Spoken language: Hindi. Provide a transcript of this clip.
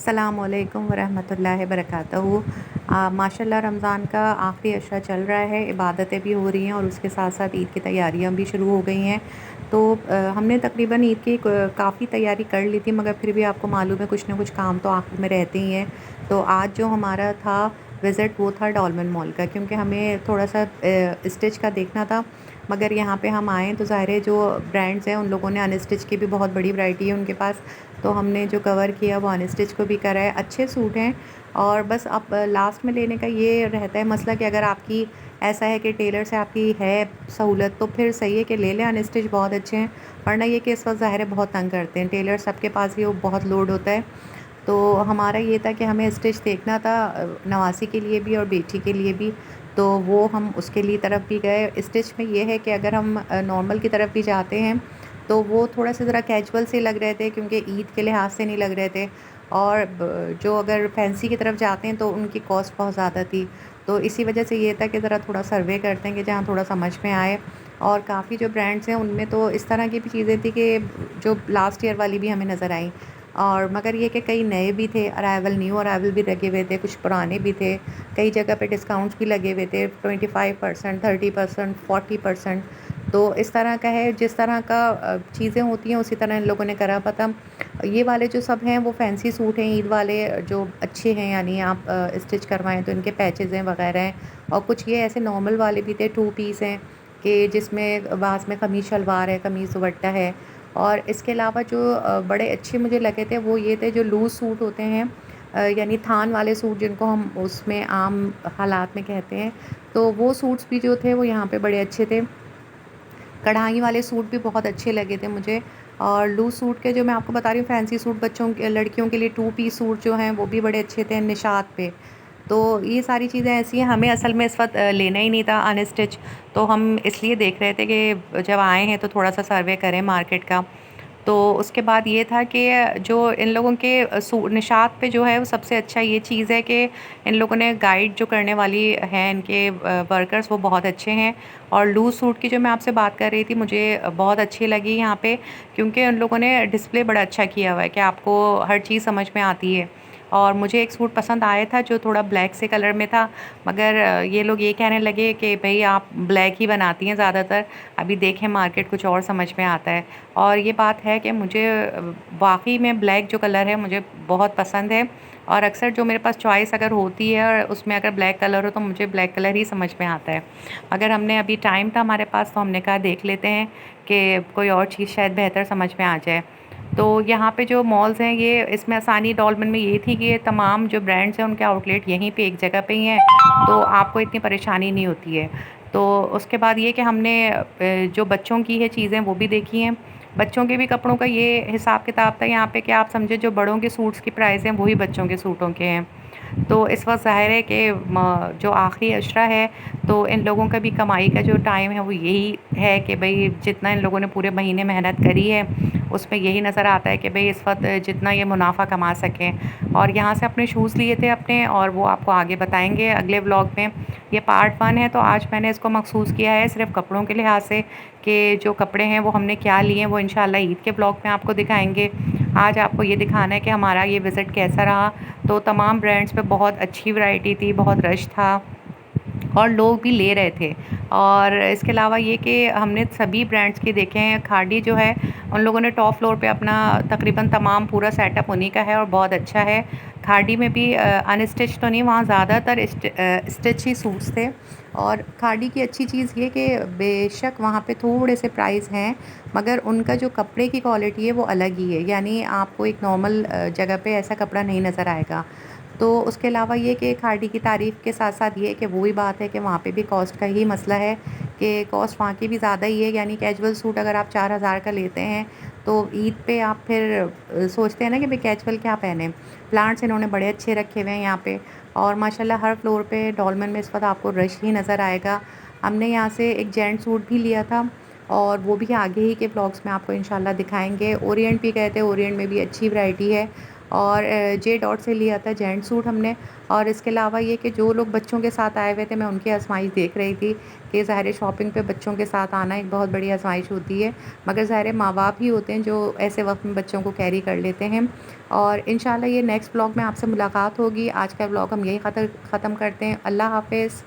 अस्सलामुअलैकुम वरहमतुल्लाहि वबरकातुहू। माशाल्लाह रमज़ान का आखिरी अशरा चल रहा है, इबादतें भी हो रही हैं और उसके साथ साथ ईद की तैयारियां भी शुरू हो गई हैं। तो हमने तकरीबन ईद की काफ़ी तैयारी कर ली थी, मगर फिर भी आपको मालूम है कुछ ना कुछ काम तो आखिर में रहते ही हैं। तो आज जो हमारा था विज़िट वो था डॉलमेन मॉल का, क्योंकि हमें थोड़ा सा स्टिच का देखना था। मगर यहाँ पे हम आए तो ज़ाहिर है जो ब्रांड्स हैं उन लोगों ने अनस्टिच की भी बहुत बड़ी वैरायटी है उनके पास। तो हमने जो कवर किया वो अनस्टिच को भी करा है। अच्छे सूट हैं और बस अब लास्ट में लेने का ये रहता है मसला कि अगर आपकी ऐसा है कि टेलर से आपकी है सहूलत तो फिर सही है कि ले लें, अनस्टिच बहुत अच्छे हैं। वरना ये कि इस वक्त ज़ाहिर है बहुत तंग करते हैं टेलर, सबके पास ही वो बहुत लोड होता है। तो हमारा ये था कि हमें स्टिच देखना था नवासी के लिए भी और बेटी के लिए भी। तो वो हम उसके लिए तरफ भी गए। स्टिच में ये है कि अगर हम नॉर्मल की तरफ भी जाते हैं तो वो थोड़ा सा ज़रा कैजुअल से लग रहे थे, क्योंकि ईद के लिहाज से नहीं लग रहे थे। और जो अगर फैंसी की तरफ जाते हैं तो उनकी कॉस्ट बहुत ज़्यादा थी। तो इसी वजह से ये था कि ज़रा थोड़ा सर्वे करते हैं कि जहाँ थोड़ा समझ में आए। और काफ़ी जो ब्रांड्स हैं उनमें तो इस तरह की भी चीज़ें थी कि जो लास्ट ईयर वाली भी हमें नज़र आई। और मगर ये कि कई नए भी थे, अराइवल न्यू अराइवल भी लगे हुए थे, कुछ पुराने भी थे। कई जगह पे डिस्काउंट्स भी लगे हुए थे, 25%, 30%, 40%। तो इस तरह का है, जिस तरह का चीज़ें होती हैं उसी तरह इन लोगों ने करा। पता ये वाले जो सब हैं वो फैंसी सूट हैं ईद वाले, जो अच्छे हैं, यानी आप स्टिच करवाएं तो इनके पैचेज़ हैं वगैरह हैं। और कुछ ये ऐसे नॉर्मल वाले भी थे, टू पीस हैं कि जिसमें बाज़ में कमीज़ शलवार है, कमीज़ दुपट्टा है। और इसके अलावा जो बड़े अच्छे मुझे लगे थे वो ये थे जो लूज़ सूट होते हैं, यानी थान वाले सूट जिनको हम उसमें आम हालात में कहते हैं। तो वो सूट्स भी जो थे वो यहाँ पे बड़े अच्छे थे। कढ़ाई वाले सूट भी बहुत अच्छे लगे थे मुझे। और लूज़ सूट के जो मैं आपको बता रही हूँ फैंसी सूट बच्चों के लड़कियों के लिए टू पीस सूट जो हैं वो भी बड़े अच्छे थे निशात पे। तो ये सारी चीज़ें ऐसी हैं, हमें असल में इस वक्त लेना ही नहीं था अनस्टिच। तो हम इसलिए देख रहे थे कि जब आए हैं तो थोड़ा सा सर्वे करें मार्केट का। तो उसके बाद ये था कि जो इन लोगों के निशात पे जो है वो सबसे अच्छा ये चीज़ है कि इन लोगों ने गाइड जो करने वाली हैं इनके वर्कर्स वो बहुत अच्छे हैं। और लूज़ सूट की जो मैं आपसे बात कर रही थी मुझे बहुत अच्छी लगी यहाँ पे, क्योंकि उन लोगों ने डिस्प्ले बड़ा अच्छा किया हुआ है कि आपको हर चीज़ समझ में आती है। और मुझे एक सूट पसंद आया था जो थोड़ा ब्लैक से कलर में था, मगर ये लोग ये कहने लगे कि भाई आप ब्लैक ही बनाती हैं ज़्यादातर, अभी देखें मार्केट कुछ और समझ में आता है। और ये बात है कि मुझे वाक़ई में ब्लैक जो कलर है मुझे बहुत पसंद है। और अक्सर जो मेरे पास चॉइस अगर होती है और उसमें अगर ब्लैक कलर हो तो मुझे ब्लैक कलर ही समझ में आता है। अगर हमने अभी टाइम था हमारे पास तो हमने कहा देख लेते हैं कि कोई और चीज़ शायद बेहतर समझ में आ जाए। तो यहाँ पे जो मॉल्स हैं ये इसमें आसानी डॉलमेन में ये थी कि ये तमाम जो ब्रांड्स हैं उनके आउटलेट यहीं पे एक जगह पे ही हैं, तो आपको इतनी परेशानी नहीं होती है। तो उसके बाद ये कि हमने जो बच्चों की है चीज़ें वो भी देखी हैं। बच्चों के भी कपड़ों का ये हिसाब किताब था यहाँ पे कि आप समझे जो बड़ों के सूट्स की प्राइस हैं वही बच्चों के सूटों के हैं। तो इस वक्त ज़ाहिर है कि जो आखिरी अशरा है तो इन लोगों का भी कमाई का जो टाइम है वो यही है कि भाई जितना इन लोगों ने पूरे महीने मेहनत करी है उसमें यही नज़र आता है कि भाई इस वक्त जितना ये मुनाफा कमा सकें। और यहाँ से अपने शूज़ लिए थे अपने, और वो आपको आगे बताएंगे अगले व्लॉग में। ये पार्ट 1 है, तो आज मैंने इसको मखसूस किया है सिर्फ कपड़ों के लिहाज से कि जो कपड़े हैं वो हमने क्या लिए हैं वो इंशाल्लाह ईद के ब्लॉग में आपको दिखाएंगे। आज आपको ये दिखाना है कि हमारा ये विज़िट कैसा रहा। तो तमाम ब्रांड्स पे बहुत अच्छी वैरायटी थी, बहुत रश था और लोग भी ले रहे थे। और इसके अलावा ये कि हमने सभी ब्रांड्स के देखे हैं। खाड़ी जो है उन लोगों ने टॉप फ्लोर पे अपना तकरीबन तमाम पूरा सेटअप उन्हीं का है और बहुत अच्छा है। खाड़ी में भी अनस्टिच तो नहीं, वहाँ ज़्यादातर स्टिच ही सूट्स थे। और खाड़ी की अच्छी चीज़ ये कि बेशक वहाँ पे थोड़े से प्राइस हैं, मगर उनका जो कपड़े की क्वालिटी है वो अलग ही है, यानी आपको एक नॉर्मल जगह पे ऐसा कपड़ा नहीं नज़र आएगा। तो उसके अलावा ये कि खाड़ी की तारीफ़ के साथ साथ ये कि वही बात है कि वहाँ पे भी कॉस्ट का ही मसला है कि कॉस्ट वहाँ की भी ज़्यादा ही है। यानी कैजुअल सूट अगर आप 4,000 का लेते हैं तो ईद पे आप फिर सोचते हैं ना कि भाई कैजुअल क्या पहने। प्लांट्स इन्होंने बड़े अच्छे रखे हुए हैं यहाँ पे। और माशाल्लाह हर फ्लोर पे डॉलमेन में इस वक्त आपको रश ही नज़र आएगा। हमने यहाँ से एक जेंट सूट भी लिया था और वो भी आगे ही के ब्लॉग्स में आपको इंशाल्लाह दिखाएंगे। ओरिएंट भी गए थे, ओरिएंट में भी अच्छी वैरायटी है। और जे डॉट से लिया था जेंट सूट हमने। और इसके अलावा ये कि जो लोग बच्चों के साथ आए हुए थे, मैं उनकी आज़माइश देख रही थी कि ज़ाहिर है शॉपिंग पे बच्चों के साथ आना एक बहुत बड़ी आज़माइश होती है, मगर ज़ाहिर है माँ-बाप ही होते हैं जो ऐसे वक़्त में बच्चों को कैरी कर लेते हैं। और इंशाल्लाह ये नेक्स्ट व्लॉग में आपसे मुलाकात होगी। आज का व्लॉग हम यहीं ख़त्म करते हैं। अल्लाह हाफ़िज़।